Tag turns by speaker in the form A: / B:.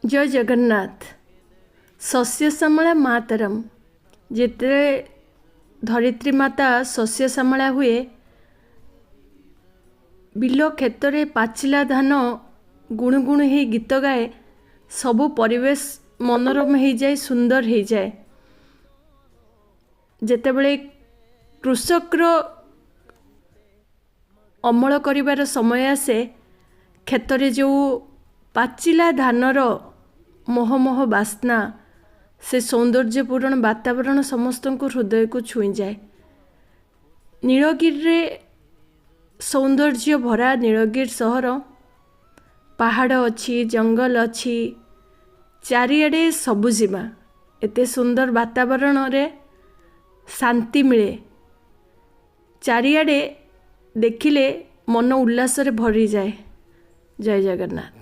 A: जय जगन्नाथ। शस्य श्यामला मातरम। जिते धरित्री माता शस्य श्यामला हुए, बिल क्षेत्र पाचिला धान गुणुगुणु ही गीत गाए, सबु परिवेश मनोरम हो जाए, सुंदर हो जाए। जेतेबेले कृषकर अमल करिवार समय आसे, क्षेत्र जो पाचिला धानर मोहमोह बास्ना, से सौंदर्यपूर्ण वातावरण समस्त को हृदय को छुई जाए। नीलगिरी रे सौंदर्य भरा नीलगिरी सहर, पहाड़ अच्छी, जंगल अच्छी, चारिआडे सबुजिमा, एते सुंदर वातावरण रे शांति मिले। चारिआडे देखिले मन उल्लास रे भरी जाए। जय जगन्नाथ।